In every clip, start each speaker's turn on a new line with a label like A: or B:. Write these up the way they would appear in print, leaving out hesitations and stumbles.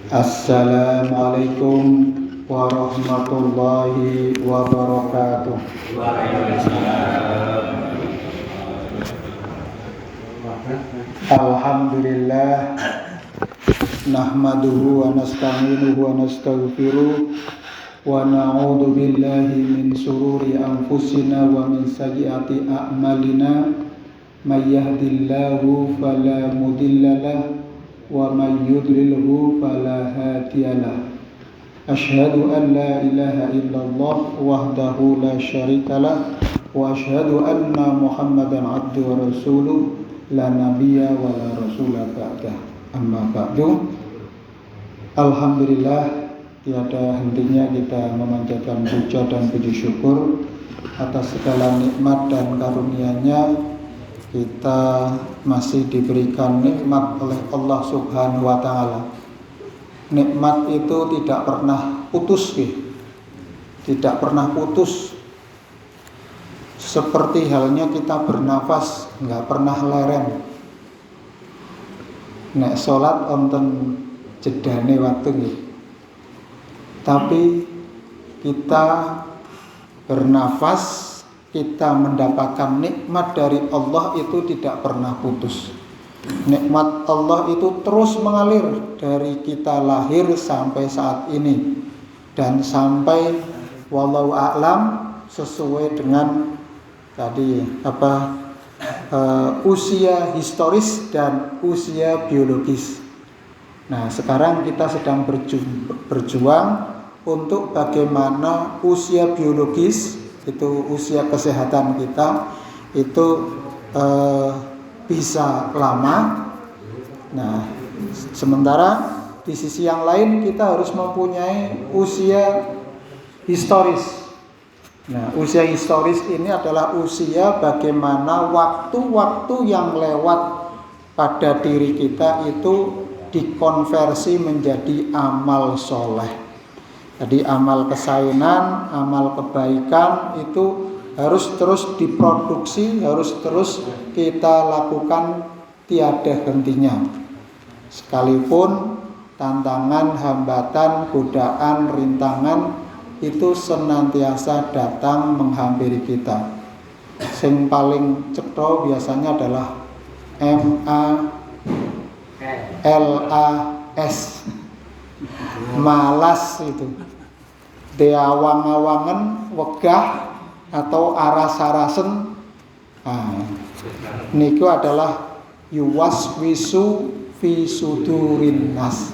A: Assalamualaikum warahmatullahi wabarakatuh. Alhamdulillah, nahmaduhu wa nasta'inuhu wa nastaghfiruh wa na'udzu billahi min shururi anfusina wa min sayyiati a'malina. May yahdihillahu fala mudhillalah wa may yudlilhu fala hadiyalah. Asyhadu an la ilaha illallah wahdahu la syarikalah wa asyhadu anna Muhammadan abduhu wa rasuluh la nabiyya wa la rasula ba'dah. Amma ba'du. Alhamdulillah, tiada hentinya kita memanjatkan puja dan puji syukur atas segala nikmat dan karunia-Nya. Kita masih diberikan nikmat oleh Allah Subhanahu wa taala. Nikmat itu tidak pernah putus, tidak pernah putus. Seperti halnya kita bernafas, nggak pernah lereng. Nek sholat wonten jedane waktu nggih. Tapi kita bernafas, kita mendapatkan nikmat dari Allah itu tidak pernah putus. Nikmat Allah itu terus mengalir dari kita lahir sampai saat ini dan sampai wallahu a'lam sesuai dengan tadi usia historis dan usia biologis. Nah, sekarang kita sedang berjuang untuk bagaimana usia biologis itu, usia kesehatan kita itu bisa lama. Nah, sementara di sisi yang lain kita harus mempunyai usia historis. Nah, usia historis ini adalah usia bagaimana waktu-waktu yang lewat pada diri kita itu dikonversi menjadi amal soleh. Jadi amal kesaenan, amal kebaikan itu harus terus diproduksi, harus terus kita lakukan tiada hentinya. Sekalipun tantangan, hambatan, godaan, rintangan itu senantiasa datang menghampiri kita. Sing paling cetha biasanya adalah MALAS, malas itu. Deawang-awangen, wegah atau aras-arasen. Niku adalah yuwaswisu fi sudurin nas.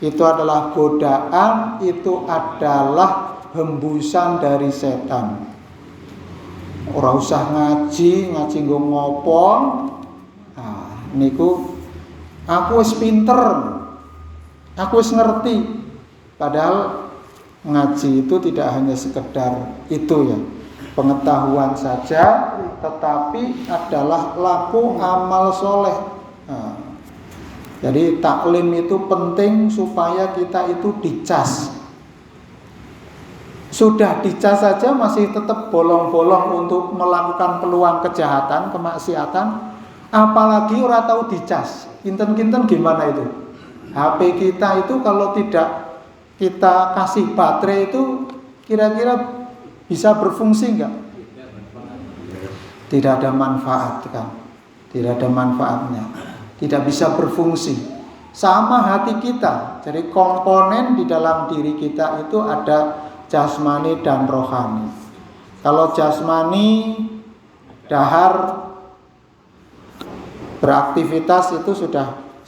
A: Itu adalah godaan, itu adalah hembusan dari setan. Ora usah ngaji nggo ngopo. Niku aku wis pinter, aku wis ngerti. Padahal ngaji itu tidak hanya sekedar itu ya, pengetahuan saja, tetapi adalah laku amal soleh. Jadi taklim itu penting supaya kita itu dicas. Sudah dicas saja masih tetap bolong-bolong untuk melakukan peluang kejahatan, kemaksiatan, apalagi ora tahu dicas. Kinten-kinten gimana itu? HP kita itu kalau tidak kita kasih baterai itu kira-kira bisa berfungsi enggak? Tidak ada manfaat kan? Tidak ada manfaatnya. Tidak bisa berfungsi. Sama hati kita. Jadi komponen di dalam diri kita itu ada jasmani dan rohani. Kalau jasmani dahar beraktivitas itu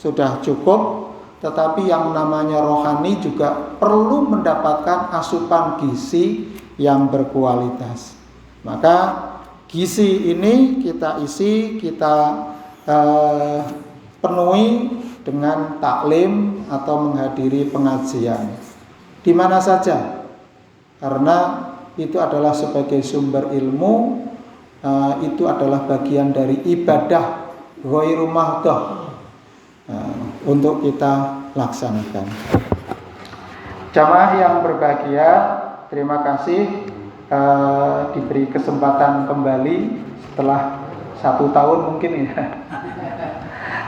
A: sudah cukup, tetapi yang namanya rohani juga perlu mendapatkan asupan gizi yang berkualitas. Maka gizi ini kita isi, kita penuhi dengan taklim atau menghadiri pengajian di mana saja, karena itu adalah sebagai sumber ilmu, itu adalah bagian dari ibadah ghairu mahdoh untuk kita laksanakan. Jamaah yang berbahagia, terima kasih diberi kesempatan kembali setelah 1 tahun mungkin ya.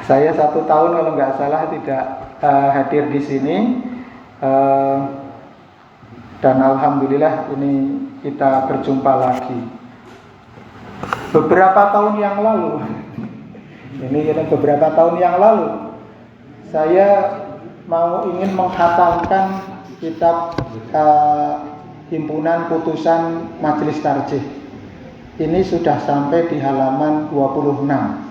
A: Saya 1 tahun kalau nggak salah tidak hadir di sini, dan alhamdulillah ini kita berjumpa lagi. Beberapa tahun yang lalu, beberapa tahun yang lalu, saya ingin menghatamkan kitab Himpunan Putusan Majelis Tarjih. Ini sudah sampai di halaman 26.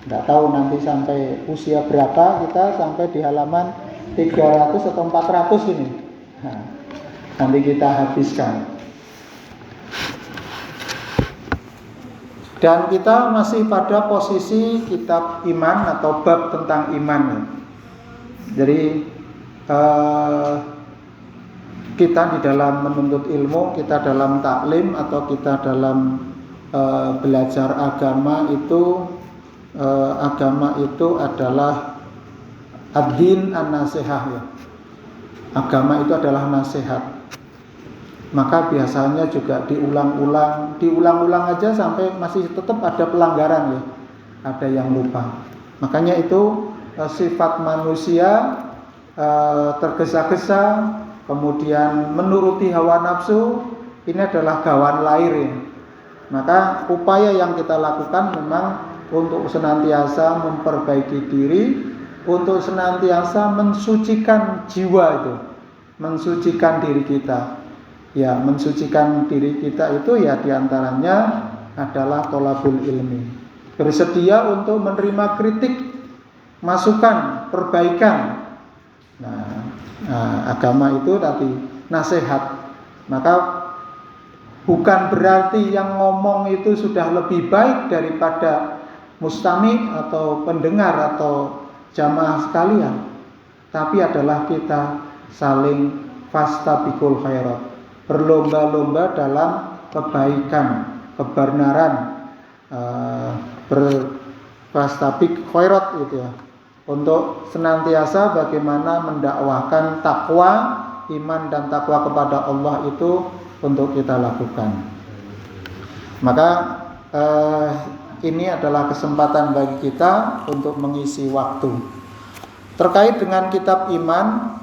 A: Nggak tahu nanti sampai usia berapa kita, sampai di halaman 300 atau 400 ini. Nah, nanti kita habiskan. Dan kita masih pada posisi kitab iman atau bab tentang iman. Jadi kita di dalam menuntut ilmu, kita dalam taklim atau kita dalam belajar agama itu adalah ad-din an-nasihah ya. Agama itu adalah nasihat. Maka biasanya juga diulang-ulang aja sampai masih tetap ada pelanggaran ya. Ada yang lupa. Makanya itu sifat manusia tergesa-gesa, kemudian menuruti hawa nafsu, ini adalah gawan lahir ya. Maka upaya yang kita lakukan memang untuk senantiasa memperbaiki diri, untuk senantiasa mensucikan jiwa itu, mensucikan diri kita. Ya, mensucikan diri kita itu ya diantaranya adalah thalabul ilmi. Bersedia untuk menerima kritik, masukan, perbaikan. Nah, agama itu tadi nasihat. Maka bukan berarti yang ngomong itu sudah lebih baik daripada mustami atau pendengar atau jamaah sekalian, tapi adalah kita saling fastabiqul khairat, berlomba-lomba dalam kebaikan, kebenaran, berfastabiq khairat gitu ya, untuk senantiasa bagaimana mendakwahkan takwa, iman dan takwa kepada Allah itu untuk kita lakukan. Maka ini adalah kesempatan bagi kita untuk mengisi waktu. Terkait dengan kitab iman,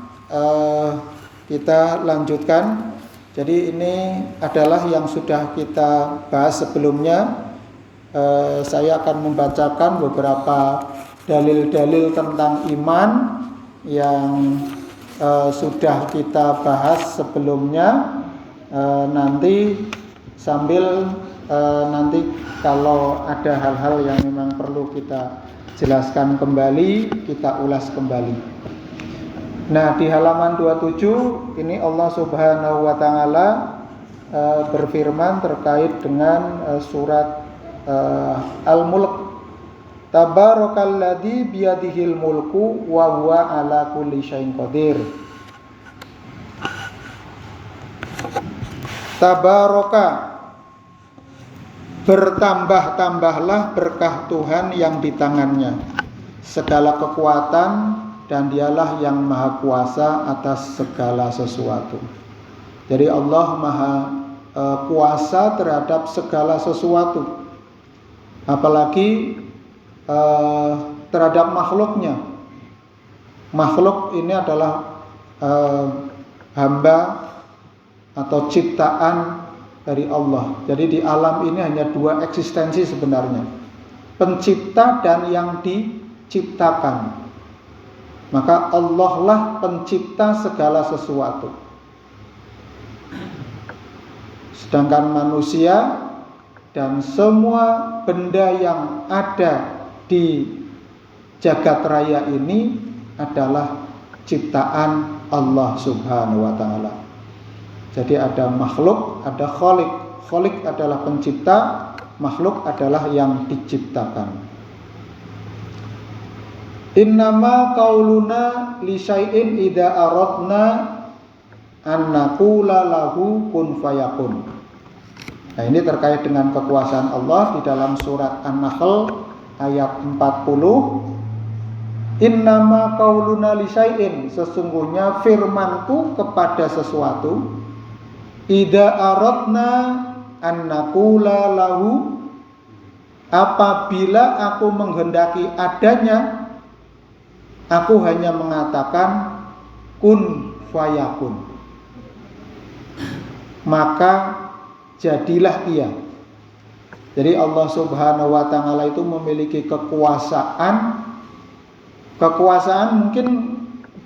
A: kita lanjutkan. Jadi ini adalah yang sudah kita bahas sebelumnya. Saya akan membacakan beberapa dalil-dalil tentang iman yang sudah kita bahas sebelumnya. Nanti sambil nanti kalau ada hal-hal yang memang perlu kita jelaskan kembali, kita ulas kembali. Nah, di halaman 27 ini Allah Subhanahu wa taala berfirman terkait dengan surat Al-Mulk. Tabarakalladzi biyadihil mulku wa huwa ala kulli syai'in qadir. Tabaraka, bertambah-tambahlah berkah Tuhan yang di tangannya, segala kekuatan, dan dialah yang maha kuasa atas segala sesuatu. Jadi Allah maha kuasa terhadap segala sesuatu, apalagi terhadap makhluknya. Makhluk ini adalah hamba atau ciptaan dari Allah. Jadi di alam ini hanya 2 eksistensi sebenarnya, pencipta dan yang diciptakan. Maka Allah lah pencipta segala sesuatu. Sedangkan manusia dan semua benda yang ada di jagat raya ini adalah ciptaan Allah Subhanahu wa taala. Jadi ada makhluk, ada khalik. Khalik adalah pencipta, makhluk adalah yang diciptakan. Innama qauluna li syai'in idza aradna an naqula lahu kun fayakun. Nah, ini terkait dengan kekuasaan Allah di dalam surat An-Nahl ayat 40. Innama qauluna li syai'in, sesungguhnya firmanku kepada sesuatu, idza aradna an naqula lahu, Apabila aku menghendaki adanya, aku hanya mengatakan kun fayakun, maka jadilah ia. Jadi Allah Subhanahu wa taala itu memiliki kekuasaan. Kekuasaan mungkin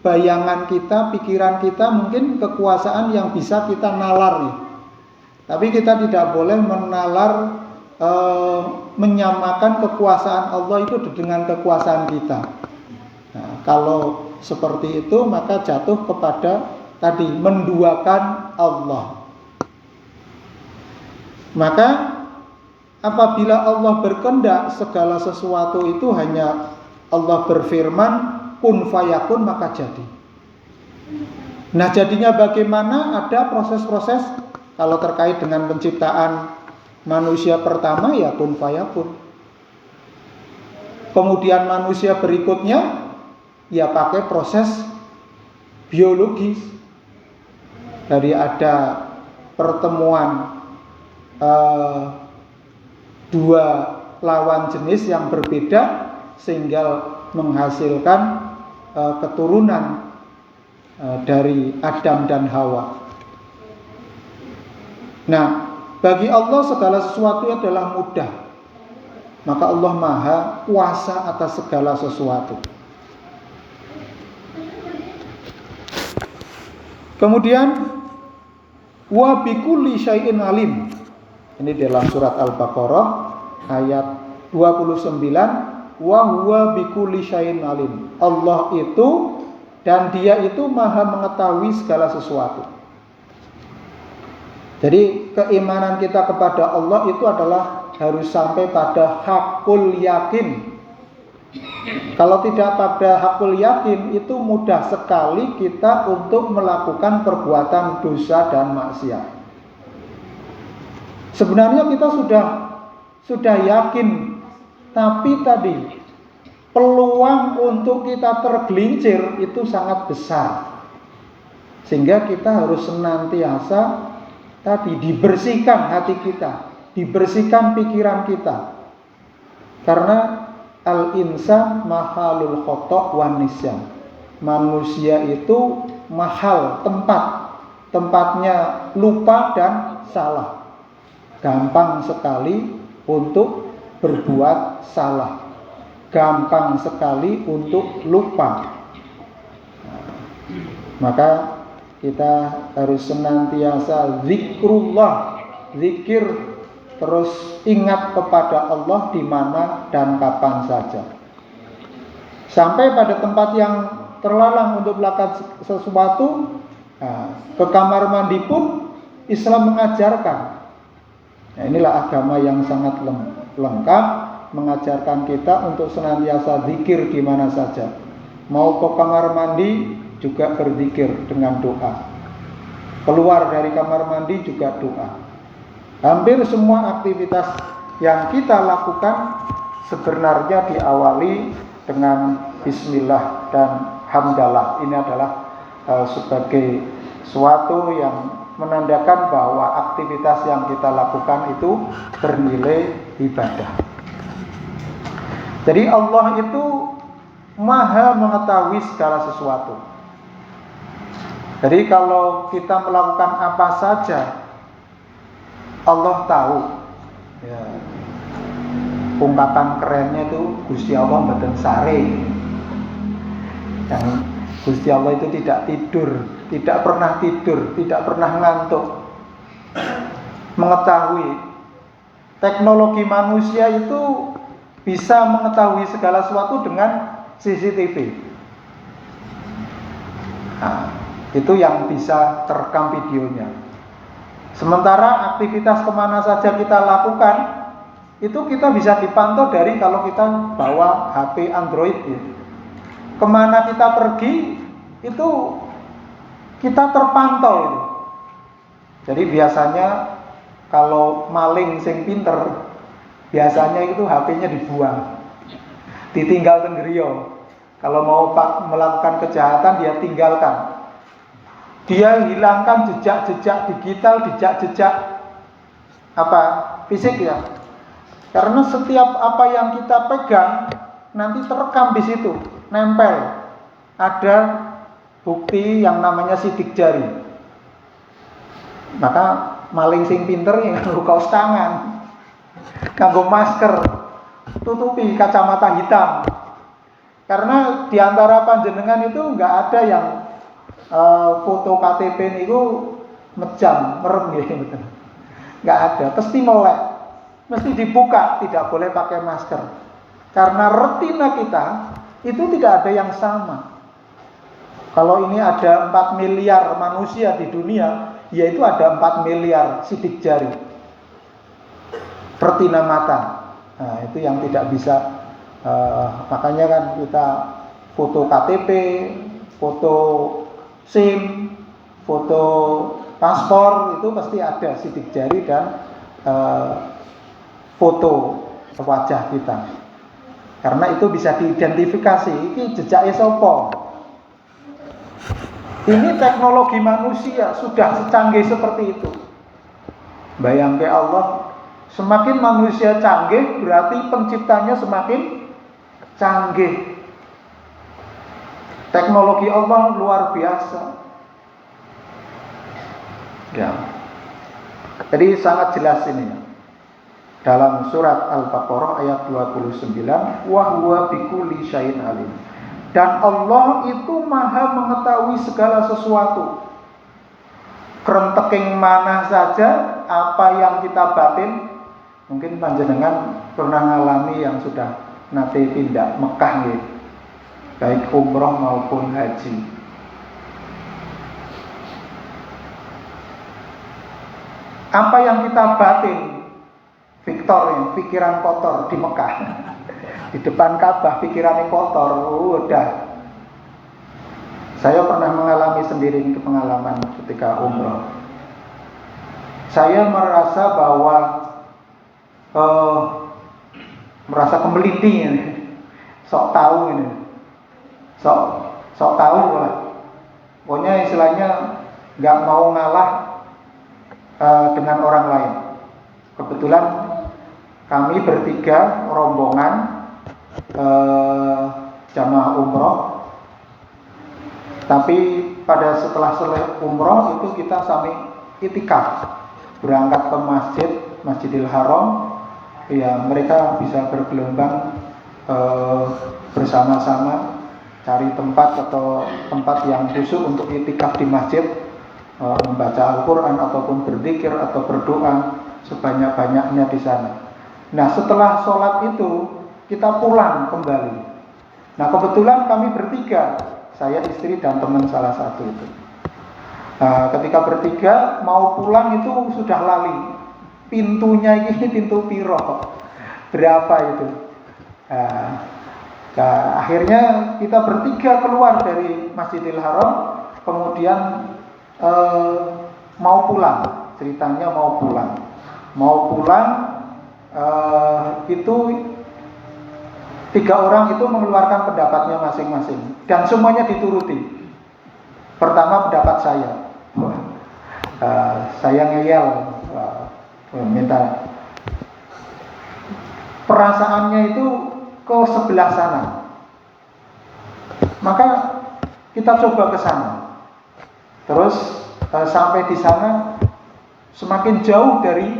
A: bayangan kita, pikiran kita mungkin kekuasaan yang bisa kita nalar ya. Tapi kita tidak boleh menalar, menyamakan kekuasaan Allah itu dengan kekuasaan kita. Nah, kalau seperti itu maka jatuh kepada tadi menduakan Allah. Maka apabila Allah berkehendak, segala sesuatu itu hanya Allah berfirman kun fayakun, maka jadi. Nah, jadinya bagaimana? Ada proses-proses. Kalau terkait dengan penciptaan manusia pertama ya kun fayakun. Kemudian manusia berikutnya ya pakai proses biologis. Dari ada pertemuan dua lawan jenis yang berbeda sehingga menghasilkan keturunan dari Adam dan Hawa. Nah, bagi Allah segala sesuatu adalah mudah. Maka Allah Maha kuasa atas segala sesuatu. Kemudian wa bikulli syai'in alim. Ini dalam surat Al-Baqarah ayat 29, wa huwa bikulli syai'in alim. Allah itu dan Dia itu Maha mengetahui segala sesuatu. Jadi keimanan kita kepada Allah itu adalah harus sampai pada hakul yakin. Kalau tidak pada hakul yakin, itu mudah sekali kita untuk melakukan perbuatan dosa dan maksiat. Sebenarnya kita sudah yakin, tapi tadi peluang untuk kita tergelincir itu sangat besar. Sehingga kita harus senantiasa tadi dibersihkan hati kita, dibersihkan pikiran kita. Karena al-insan mahalul khata' wan nisyan. Manusia itu mahal tempatnya lupa dan salah. Gampang sekali untuk berbuat salah. Gampang sekali untuk lupa. Maka kita harus senantiasa zikrullah, zikir, terus ingat kepada Allah di mana dan kapan saja. Sampai pada tempat yang terlarang untuk melakukan sesuatu, ke kamar mandi pun Islam mengajarkan. Nah, inilah agama yang sangat lengkap, mengajarkan kita untuk senantiasa zikir di mana saja. Mau ke kamar mandi juga berzikir dengan doa. Keluar dari kamar mandi juga doa. Hampir semua aktivitas yang kita lakukan sebenarnya diawali dengan bismillah dan hamdalah. Ini adalah sebagai suatu yang menandakan bahwa aktivitas yang kita lakukan itu bernilai ibadah. Jadi Allah itu Maha mengetahui segala sesuatu. Jadi kalau kita melakukan apa saja, Allah tahu. Ya. Ungkapan kerennya itu Gusti Allah mboten sare. Yang Gusti Allah itu tidak tidur, tidak pernah tidur, tidak pernah ngantuk. Mengetahui. Teknologi manusia itu bisa mengetahui segala sesuatu dengan CCTV. Nah, itu yang bisa terekam videonya. Sementara aktivitas kemana saja kita lakukan, itu kita bisa dipantau dari kalau kita bawa HP Android ya. Kemana kita pergi, itu kita terpantau itu. Jadi biasanya kalau maling sing pinter, biasanya itu HP-nya dibuang, ditinggal tenggeriyo. Kalau mau melakukan kejahatan, dia tinggalkan. Dia hilangkan jejak-jejak digital, jejak-jejak fisik ya. Karena setiap apa yang kita pegang nanti terekam di situ, nempel. Ada bukti yang namanya sidik jari. Maka maling sing pinter ya nganggo kaos tangan, nganggo masker, tutupi kacamata hitam. Karena diantara panjenengan itu nggak ada yang foto KTP niku mejam, merem gitu. Nggak ada, pasti melek, mesti dibuka, tidak boleh pakai masker. Karena retina kita itu tidak ada yang sama. Kalau ini ada 4 miliar manusia di dunia, yaitu ada 4 miliar sidik jari retina mata. Nah, itu yang tidak bisa. Makanya kan kita foto KTP, foto SIM, foto paspor itu pasti ada sidik jari dan foto wajah kita. Karena itu bisa diidentifikasi, ini jejaknya sapa. Ini teknologi manusia sudah secanggih seperti itu. Bayangke Allah, semakin manusia canggih berarti penciptanya semakin canggih. Teknologi Allah luar biasa. Ya. Jadi sangat jelas ini ya. Dalam surat Al-Baqarah ayat 29, wa huwa bikulli syai'in alim. Dan Allah itu maha mengetahui segala sesuatu. Kerenteking mana saja apa yang kita batin. Mungkin panjenengan pernah ngalami yang sudah nate pindah Mekah gitu, baik umroh maupun haji. Apa yang kita batin, Victor ya, pikiran kotor di Mekah. Di depan Ka'bah pikirannya kotor, udah. Saya pernah mengalami sendiri pengalaman ketika umroh. Saya merasa bahwa merasa kemeliti ini, sok tahu ini, sok tahu lah. Pokoknya istilahnya nggak mau ngalah dengan orang lain. Kebetulan kami bertiga rombongan jamaah umroh, tapi pada setelah selesai umroh itu kita sampai itikaf, berangkat ke Masjidil Haram. Ya, mereka bisa bergelombang bersama-sama cari tempat atau tempat yang khusus untuk itikaf di masjid, membaca Al-Quran ataupun berzikir atau berdoa sebanyak-banyaknya di sana. Nah, setelah sholat itu kita pulang kembali. Nah, kebetulan kami bertiga, saya, istri, dan teman salah satu itu. Nah, ketika bertiga mau pulang itu sudah lali. Pintunya ini pintu piro, berapa itu? Nah, akhirnya kita bertiga keluar dari Masjidil Haram, kemudian mau pulang. Ceritanya mau pulang, itu 3 orang itu mengeluarkan pendapatnya masing-masing dan semuanya dituruti. Pertama pendapat saya, saya ngeyel, minta. Perasaannya itu ke sebelah sana. Maka kita coba ke sana. Terus sampai di sana semakin jauh dari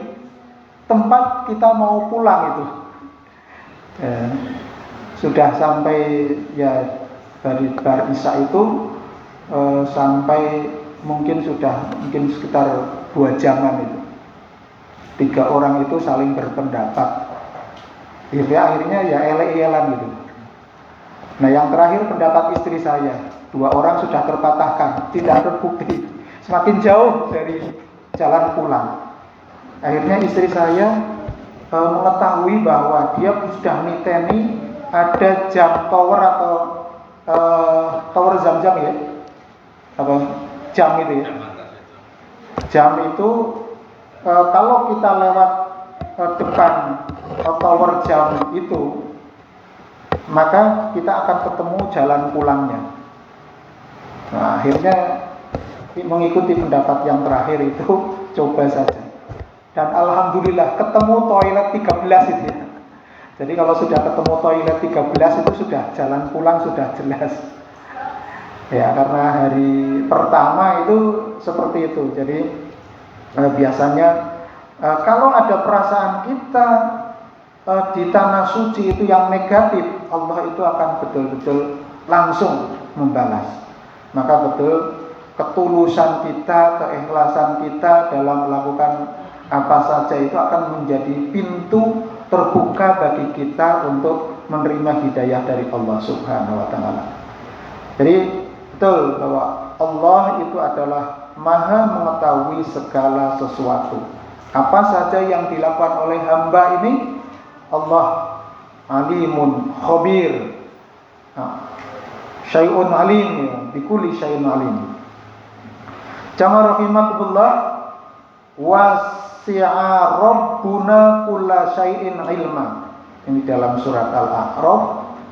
A: tempat kita mau pulang itu. Sudah sampai ya dari bar Isya itu sampai mungkin sekitar 2 jaman itu. 3 orang itu saling berpendapat. Akhirnya ya elek-elekan gitu. Nah, yang terakhir pendapat istri saya. 2 orang sudah terpatahkan, tidak terbukti. Semakin jauh dari jalan pulang. Akhirnya istri saya mengetahui bahwa dia sudah niteni ada jam tower atau tower Zam-Zam ya, apa jam itu ya. Jam itu kalau kita lewat depan tower jam itu, maka kita akan ketemu jalan pulangnya. Nah, akhirnya mengikuti pendapat yang terakhir itu, coba saja. Dan alhamdulillah ketemu toilet 13 itu ya. Jadi kalau sudah ketemu toilet 13 itu sudah jalan pulang sudah jelas. Ya, karena hari pertama itu seperti itu. Jadi biasanya kalau ada perasaan kita di tanah suci itu yang negatif, Allah itu akan betul-betul langsung membalas. Maka betul ketulusan kita, keikhlasan kita dalam melakukan apa saja itu akan menjadi pintu terbuka bagi kita untuk menerima hidayah dari Allah Subhanahu wa taala. Jadi betul bahwa Allah itu adalah Maha mengetahui segala sesuatu. Apa saja yang dilakukan oleh hamba ini, Allah alimun khabir. Syai'un alim, ya, bikulli syai'un alim. Jamaah rahimakumullah, wasi'a rabbuna kulla syai'in ilma. Ini dalam surat Al-A'raf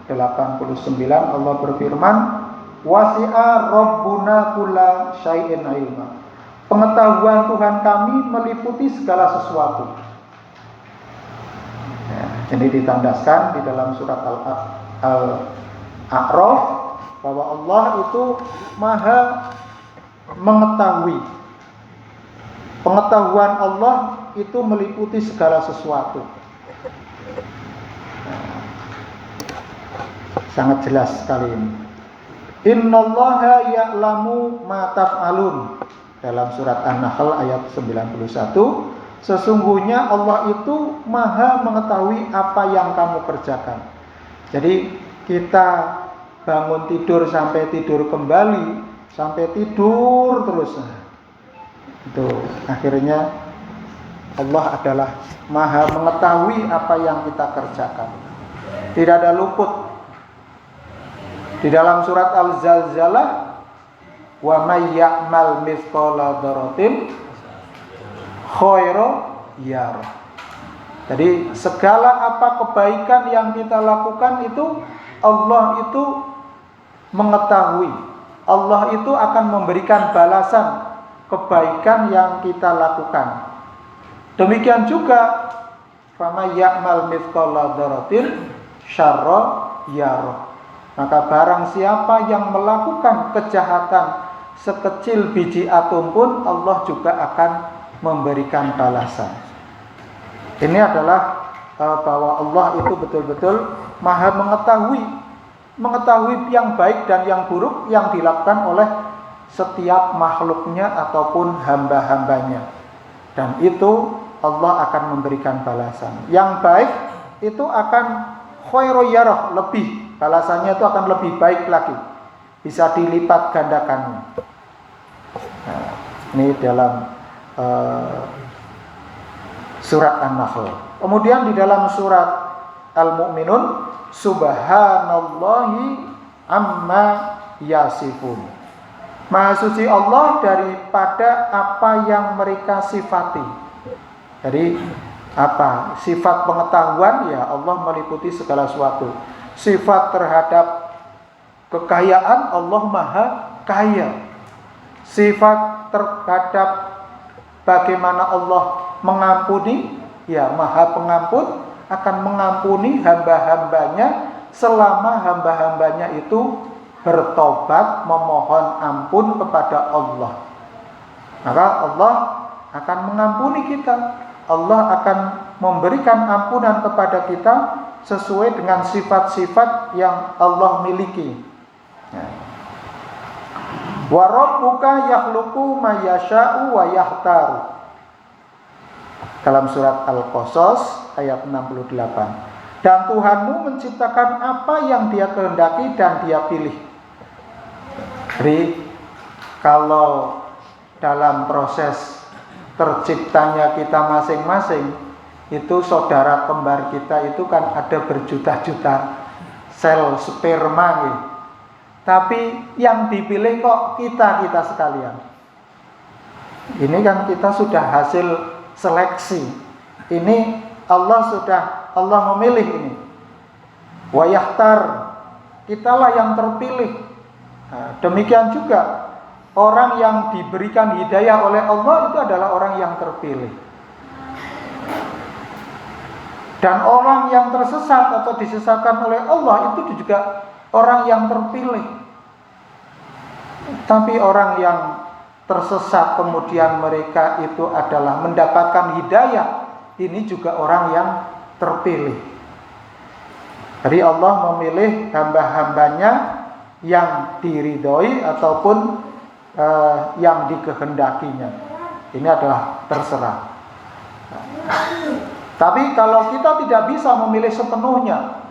A: 89 Allah berfirman, wasi'a rabbuna kulla syai'in ilma. Pengetahuan Tuhan kami meliputi segala sesuatu. Ya, ini ditandaskan di dalam surat Al-A'raf bahwa Allah itu Maha mengetahui. Pengetahuan Allah itu meliputi segala sesuatu. Sangat jelas sekali ini. Innallaha ya'lamu ma taf'alun. Dalam surat An-Nahl ayat 91, sesungguhnya Allah itu Maha mengetahui apa yang kamu kerjakan. Jadi kita bangun tidur sampai tidur kembali, sampai tidur terus. Itu akhirnya Allah adalah Maha mengetahui apa yang kita kerjakan. Tidak ada luput. Di dalam surat Al-Zalzalah, wa may ya'mal mithqala dzarratin khairan yarah. Jadi segala apa kebaikan yang kita lakukan itu Allah itu mengetahui. Allah itu akan memberikan balasan kebaikan yang kita lakukan. Demikian juga fa may ya'mal mithqala dzarratin syarran yarah. Maka barang siapa yang melakukan kejahatan sekecil biji atom pun Allah juga akan memberikan balasan. Ini adalah bahwa Allah itu betul-betul Maha mengetahui yang baik dan yang buruk yang dilakukan oleh setiap makhluknya ataupun hamba-hambanya. Dan itu Allah akan memberikan balasan. Yang baik itu akan khairu yarah, lebih balasannya itu akan lebih baik lagi, bisa dilipat gandakannya. Nah, ini dalam surat An-Nahl. Kemudian di dalam surat Al-Mu'minun, subhanallahi amma yasifun. Maha suci Allah daripada apa yang mereka sifati. Jadi apa? Sifat pengetahuan, ya Allah meliputi segala sesuatu. Sifat terhadap kekayaan, Allah Maha Kaya. Sifat terhadap bagaimana Allah mengampuni, ya Maha Pengampun, akan mengampuni hamba-hambanya selama hamba-hambanya itu bertobat memohon ampun kepada Allah. Maka Allah akan mengampuni kita. Allah akan memberikan ampunan kepada kita sesuai dengan sifat-sifat yang Allah miliki. Wa rabbuka yakhluqu ma yasha'u wa yahtaru. Dalam surat Al-Qasas ayat 68. Dan Tuhanmu menciptakan apa yang Dia kehendaki dan Dia pilih. Jadi kalau dalam proses terciptanya kita masing-masing, itu saudara kembar kita itu kan ada berjuta-juta sel sperma gitu. Tapi yang dipilih kok kita sekalian. Ini kan kita sudah hasil seleksi. Ini Allah memilih ini. Wa yahtar, kitalah yang terpilih. Nah, demikian juga orang yang diberikan hidayah oleh Allah itu adalah orang yang terpilih. Dan orang yang tersesat atau disesatkan oleh Allah itu juga orang yang terpilih. Tapi orang yang tersesat kemudian mereka itu adalah mendapatkan hidayah, ini juga orang yang terpilih. Jadi Allah memilih hamba-hambanya yang diridhoi ataupun yang dikehendakinya. Ini adalah terserah. Tapi kalau kita tidak bisa memilih sepenuhnya,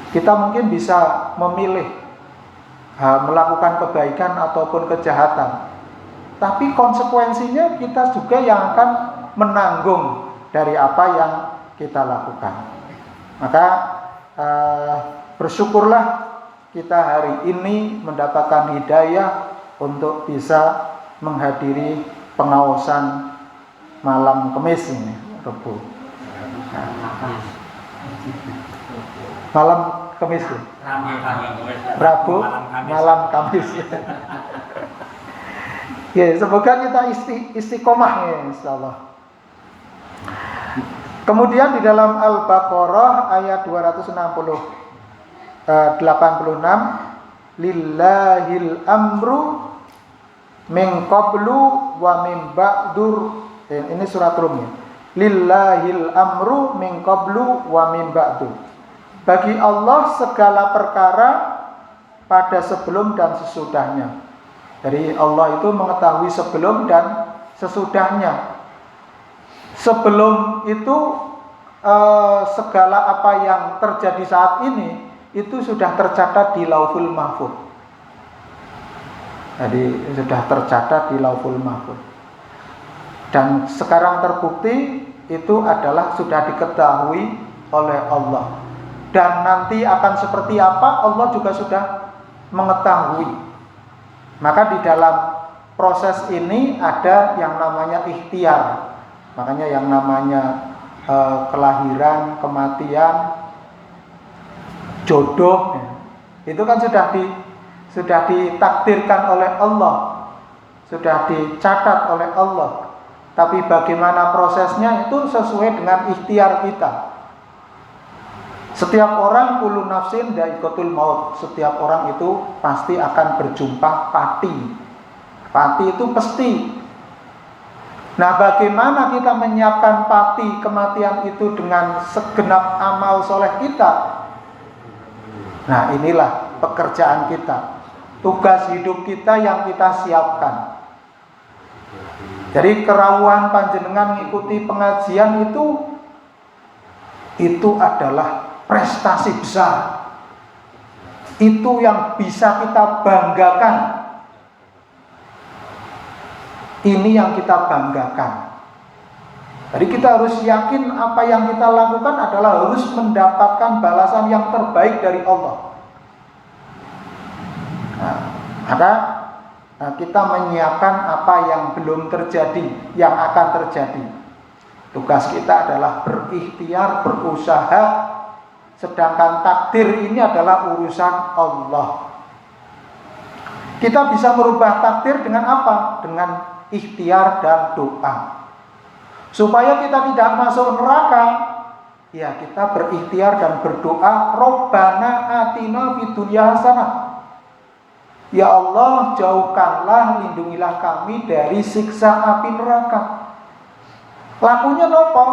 A: kita mungkin bisa memilih melakukan kebaikan ataupun kejahatan. Tapi konsekuensinya kita juga yang akan menanggung dari apa yang kita lakukan. Maka bersyukurlah kita hari ini mendapatkan hidayah untuk bisa menghadiri pengaosan malam Kamis ini. Rabu. Malam Kamis ya? Rabu malam Kamis ya. Ya, semoga kita istiqomah ya insyaallah. Kemudian di dalam Al-Baqarah ayat 286 lillahil amru min qablu wa min ba'dur. Ini surat Rum ya. Lillahil amru min qablu wa min ba'du. Bagi Allah segala perkara pada sebelum dan sesudahnya. Jadi Allah itu mengetahui sebelum dan sesudahnya. Sebelum itu segala apa yang terjadi saat ini itu sudah tercatat di Lauhul Mahfuz. Jadi sudah tercatat di Lauhul Mahfuz. Dan sekarang terbukti itu adalah sudah diketahui oleh Allah. Dan nanti akan seperti apa Allah juga sudah mengetahui. Maka di dalam proses ini ada yang namanya ikhtiar. Makanya yang namanya kelahiran, kematian, jodoh, itu kan sudah ditakdirkan oleh Allah, sudah dicatat oleh Allah. Tapi bagaimana prosesnya itu sesuai dengan ikhtiar kita. Setiap orang kullu nafsin dha'iqatul maut. Setiap orang itu pasti akan berjumpa pati. Pati itu pasti. Nah, bagaimana kita menyiapkan pati kematian itu dengan segenap amal soleh kita? Nah, inilah pekerjaan kita. Tugas hidup kita yang kita siapkan. Jadi kerawuhan panjenengan mengikuti pengajian itu adalah prestasi besar. Itu yang bisa kita banggakan. Ini yang kita banggakan. Jadi kita harus yakin apa yang kita lakukan adalah harus mendapatkan balasan yang terbaik dari Allah. Nah, maka kita menyiapkan apa yang belum terjadi, yang akan terjadi. Tugas kita adalah berikhtiar, berusaha. Sedangkan takdir ini adalah urusan Allah. Kita bisa merubah takdir dengan apa? Dengan ikhtiar dan doa. Supaya kita tidak masuk neraka, ya kita berikhtiar dan berdoa, Rabbana atina fid dunya hasanah. Ya Allah, jauhkanlah, lindungilah kami dari siksa api neraka. Lakunya apa?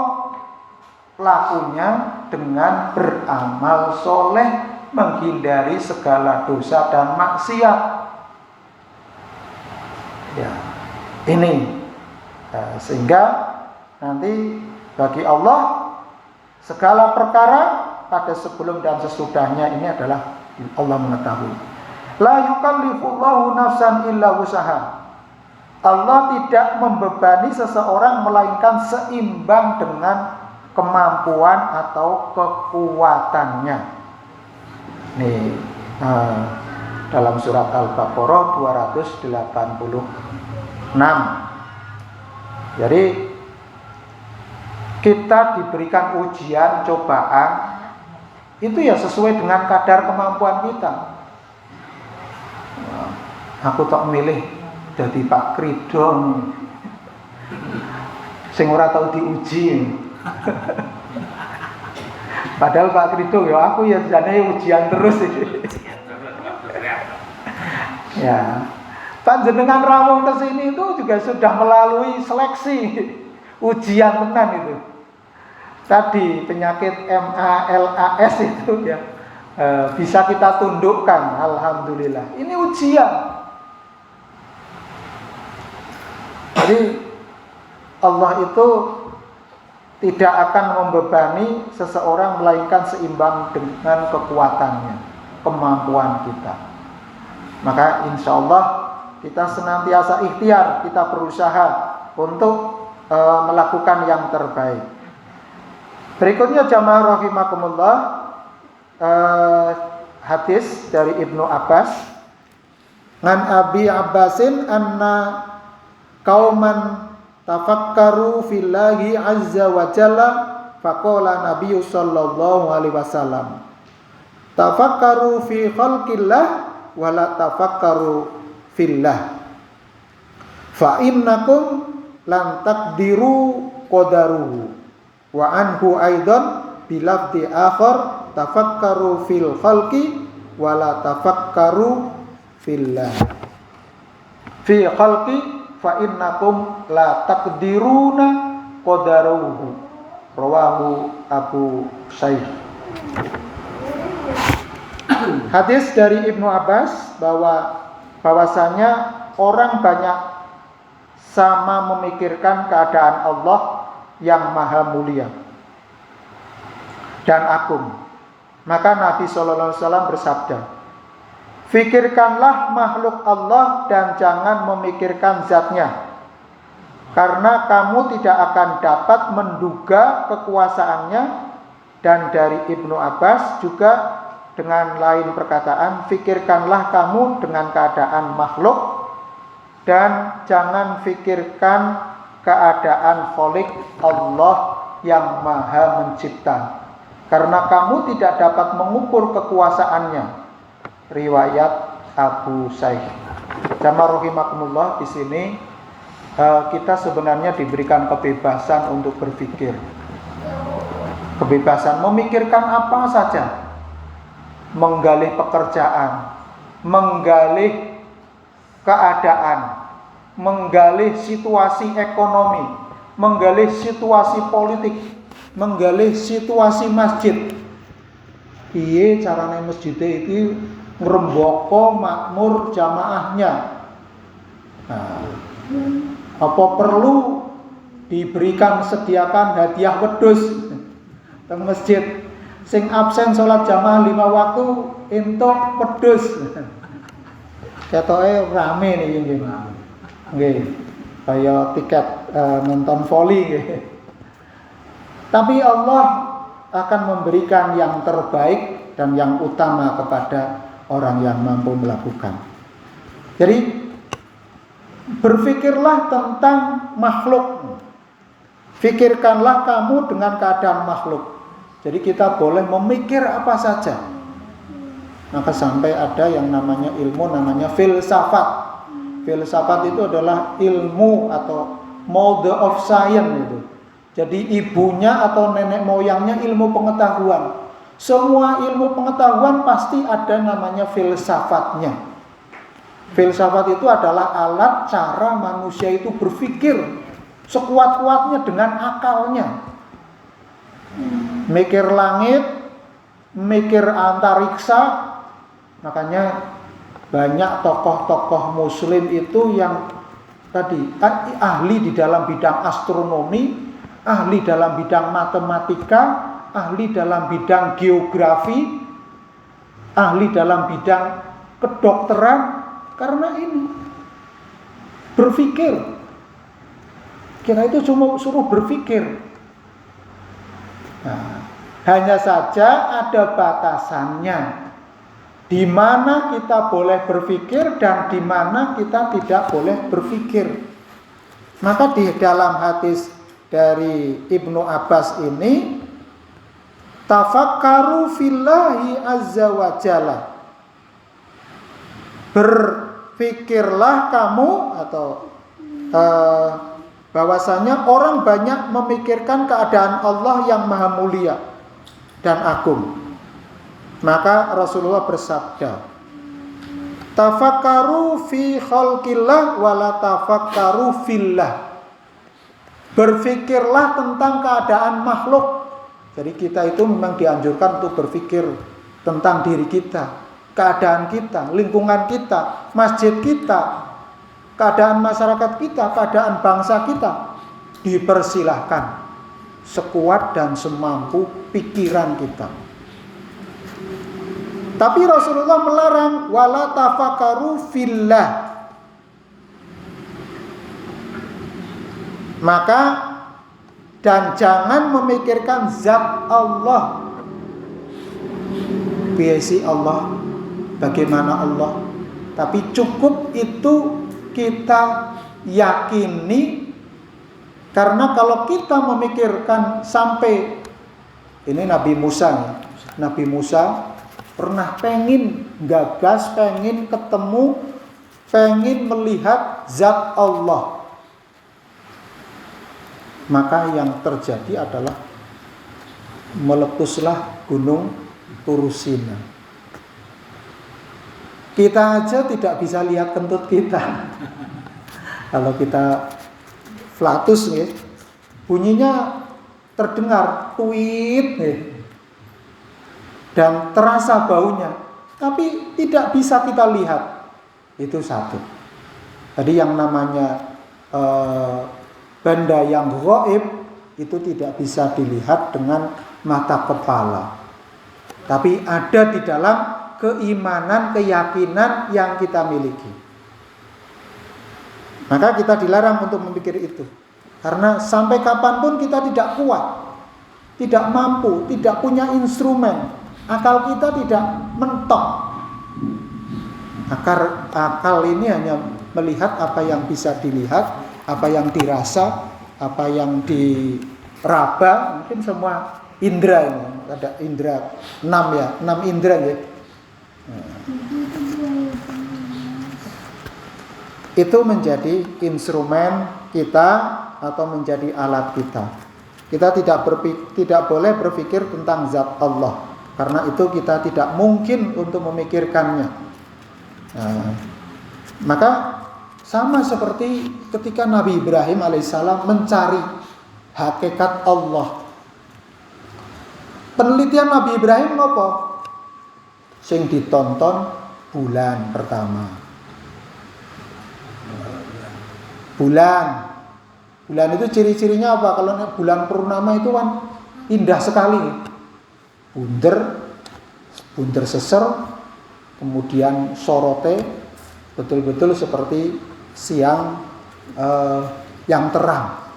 A: Lakunya dengan beramal soleh, menghindari segala dosa dan maksiat. Ya, ini sehingga nanti bagi Allah segala perkara pada sebelum dan sesudahnya ini adalah Allah mengetahui. La yukallifullahu nafsan illa wusaha. Allah tidak membebani seseorang melainkan seimbang dengan kemampuan atau kekuatannya. Nih, dalam surat Al-Baqarah 286. Jadi kita diberikan ujian, cobaan, itu ya sesuai dengan kadar kemampuan kita. Aku tak milih jadi Pak Krido sing ora tau diuji. Padahal Pak Krido ya aku ya jane ujian terus iki. Ya. Panjenengan rawuh ke sini itu juga sudah melalui seleksi ujian tenan itu. Tadi penyakit MALAS itu ya bisa kita tundukkan, alhamdulillah. Ini ujian. Jadi Allah itu tidak akan membebani seseorang melainkan seimbang dengan kekuatannya, kemampuan kita. Maka insya Allah kita senantiasa ikhtiar, kita berusaha untuk melakukan yang terbaik. Berikutnya jamaah rahimakumullah, hadis dari Ibnu Abbas. An Abi Abbasin anna qauman tafakkaru fillahi azza wa jalla faqala Nabi sallallahu alaihi wasallam tafakkaru fi khalqillah wa la tafakkaru fillah fa innakum lan taqdiru qadaruhu wa anhu aidan bilafdi akhar tafakkaru fil khalqi wa la tafakkaru fillah fi khalqi fa innakum la taqdiruna qadaruhu rawahu Abu Sa'id. Hadis dari Ibnu Abbas bahwasanya orang banyak sama memikirkan keadaan Allah yang maha mulia dan agung. Maka Nabi SAW bersabda, fikirkanlah makhluk Allah dan jangan memikirkan zatnya, karena kamu tidak akan dapat menduga kekuasaannya. Dan dari Ibnu Abbas juga dengan lain perkataan, fikirkanlah kamu dengan keadaan makhluk dan jangan fikirkan keadaan Khalik Allah yang maha mencipta, karena kamu tidak dapat mengukur kekuasaannya. Riwayat Abu Sa'id. Jamaah rahimakumullah, di sini kita sebenarnya diberikan kebebasan untuk berpikir. Kebebasan memikirkan apa saja. Menggalih pekerjaan, menggalih keadaan, menggalih situasi ekonomi, menggalih situasi politik, menggalih situasi masjid. Piye carane masjid itu ngrembaka makmur jamaahnya. Nah, apa perlu diberikan sediakan hadiah wedhus teng masjid, sing absen sholat jamaah 5 waktu entuk wedhus. Ketoke rame niki nggih. Nggih. Kaya tiket nonton voli nggih. Tapi Allah akan memberikan yang terbaik dan yang utama kepada orang yang mampu melakukan. Jadi berpikirlah tentang makhluk. Fikirkanlah kamu dengan keadaan makhluk. Jadi kita boleh memikir apa saja. Maka sampai ada yang namanya ilmu, namanya filsafat. Filsafat itu adalah ilmu atau mode of science itu. Jadi ibunya atau nenek moyangnya ilmu pengetahuan. Semua ilmu pengetahuan pasti ada namanya filsafatnya. Filsafat itu adalah alat cara manusia itu berpikir sekuat-kuatnya dengan akalnya. Mikir langit, mikir antariksa. Makanya banyak tokoh-tokoh muslim itu yang tadi ahli di dalam bidang astronomi, ahli dalam bidang matematika, ahli dalam bidang geografi, ahli dalam bidang kedokteran, karena ini berpikir. Kira itu cuma suruh berpikir. Nah, hanya saja ada batasannya, di mana kita boleh berpikir dan di mana kita tidak boleh berpikir. Maka di dalam hadis dari Ibnu Abbas ini, tafakkaru fillahi azza wa jalla, berpikirlah kamu, atau bahwasanya orang banyak memikirkan keadaan Allah yang maha mulia dan agung. Maka Rasulullah bersabda, tafakkaru fi khalqillah wala tafakkaru fillah. Berfikirlah tentang keadaan makhluk. Jadi kita itu memang dianjurkan untuk berfikir tentang diri kita, keadaan kita, lingkungan kita, masjid kita, keadaan masyarakat kita, keadaan bangsa kita. Dipersilahkan sekuat dan semampu pikiran kita. Tapi Rasulullah melarang wala tafakkaru fillah. Maka dan jangan memikirkan zat Allah. Biasa Allah, bagaimana Allah. Tapi cukup itu kita yakini. Karena kalau kita memikirkan sampai ini Nabi Musa pernah pengen gagas, pengen ketemu, pengen melihat zat Allah. Maka yang terjadi adalah meletuslah gunung Turusina. Kita aja tidak bisa lihat kentut kita. Kalau kita flatus nih, bunyinya terdengar tuit nih, dan terasa baunya, tapi tidak bisa kita lihat. Itu satu. Tadi yang namanya benda yang gaib itu tidak bisa dilihat dengan mata kepala, tapi ada di dalam keimanan, keyakinan yang kita miliki. Maka kita dilarang untuk memikir itu, karena sampai kapanpun kita tidak kuat, tidak mampu, tidak punya instrumen, akal kita tidak mentok. Akal ini hanya melihat apa yang bisa dilihat, apa yang dirasa, apa yang diraba, mungkin semua indera ini. Ada indera 6 ya, 6 indera ya. Itu menjadi instrumen kita atau menjadi alat kita. Kita tidak boleh berpikir tentang zat Allah, karena itu kita tidak mungkin untuk memikirkannya. Maka sama seperti ketika Nabi Ibrahim alaihissalam mencari hakikat Allah. Penelitian Nabi Ibrahim apa? Sing ditonton bulan pertama. Bulan itu ciri-cirinya apa? Kalau bulan purnama itu kan indah sekali. Bunder seser, kemudian sorote, betul-betul seperti siang yang terang.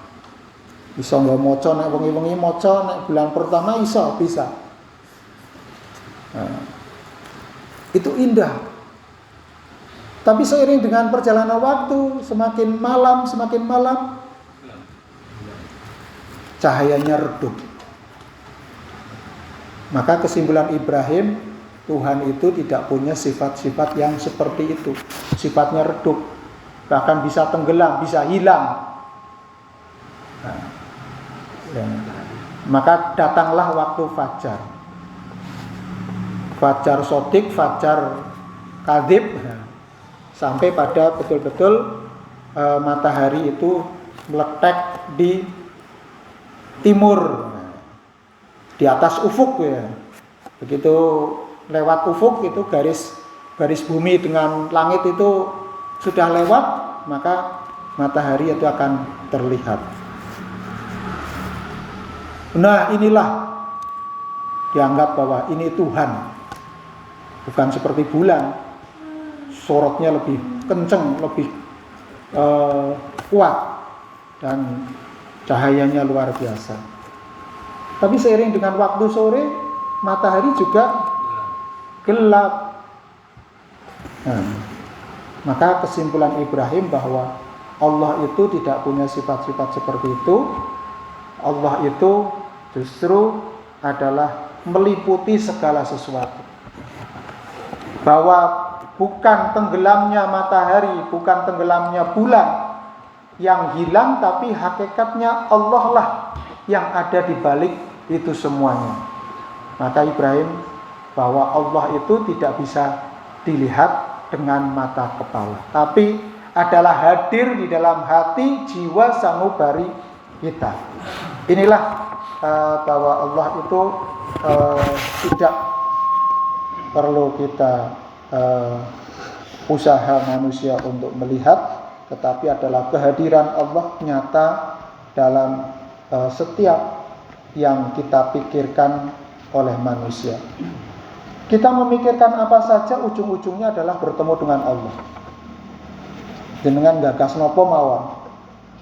A: Bisa nggak moco, nek wengi-wengi moco, nek bulan pertama bisa. Itu indah. Tapi seiring dengan perjalanan waktu, semakin malam, cahayanya redup. Maka kesimpulan Ibrahim, Tuhan itu tidak punya sifat-sifat yang seperti itu. Sifatnya redup, bahkan bisa tenggelam, bisa hilang. Maka datanglah waktu fajar. Fajar sodik, fajar kadhib, sampai pada betul-betul matahari itu meletek di timur, di atas ufuk ya. Begitu lewat ufuk itu garis bumi dengan langit itu sudah lewat, maka matahari itu akan terlihat. Nah, inilah dianggap bahwa ini Tuhan, bukan seperti bulan, sorotnya lebih kenceng, lebih kuat, dan cahayanya luar biasa. Tapi seiring dengan waktu sore, matahari juga gelap. Maka kesimpulan Ibrahim bahwa Allah itu tidak punya sifat-sifat seperti itu. Allah itu justru adalah meliputi segala sesuatu. Bahwa bukan tenggelamnya matahari, bukan tenggelamnya bulan yang hilang, tapi hakikatnya Allah lah yang ada di balik itu semuanya. Maka Ibrahim bahwa Allah itu tidak bisa dilihat dengan mata kepala, tapi adalah hadir di dalam hati jiwa sanubari kita. Inilah bahwa Allah itu tidak perlu kita usaha manusia untuk melihat, tetapi adalah kehadiran Allah nyata dalam setiap yang kita pikirkan oleh manusia. Kita memikirkan apa saja, ujung-ujungnya adalah bertemu dengan Allah. Jenengan gagas nopo mawon,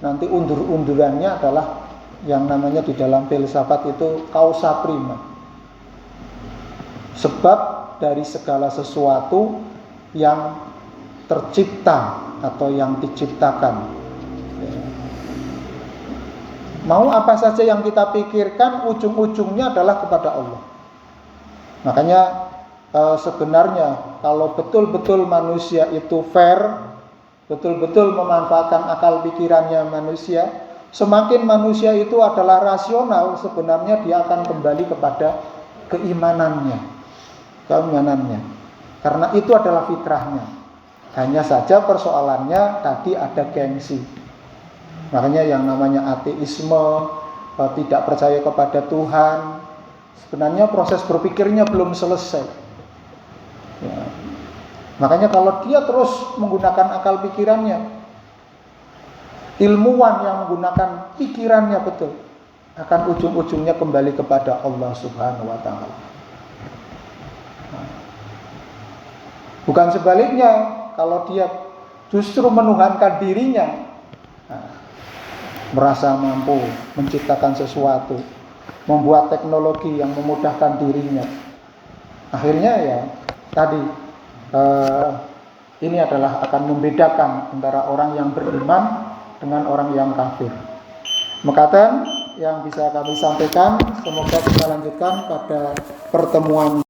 A: nanti undur-undurannya adalah yang namanya di dalam filsafat itu causa prima. Sebab dari segala sesuatu yang tercipta atau yang diciptakan. Mau apa saja yang kita pikirkan, ujung-ujungnya adalah kepada Allah. Makanya sebenarnya kalau betul-betul manusia itu fair, betul-betul memanfaatkan akal pikirannya manusia, semakin manusia itu adalah rasional, sebenarnya dia akan kembali kepada keimanannya. Karena itu adalah fitrahnya. Hanya saja persoalannya tadi ada gengsi. Makanya yang namanya ateisme, tidak percaya kepada Tuhan, sebenarnya proses berpikirnya belum selesai. Ya. Makanya kalau dia terus menggunakan akal pikirannya, ilmuwan yang menggunakan pikirannya betul, akan ujung-ujungnya kembali kepada Allah Subhanahu wa Ta'ala. Bukan sebaliknya, kalau dia justru menuhankan dirinya, merasa mampu menciptakan sesuatu, membuat teknologi yang memudahkan dirinya, akhirnya ya tadi ini adalah akan membedakan antara orang yang beriman dengan orang yang kafir. Mekaten yang bisa kami sampaikan, semoga kita lanjutkan pada pertemuan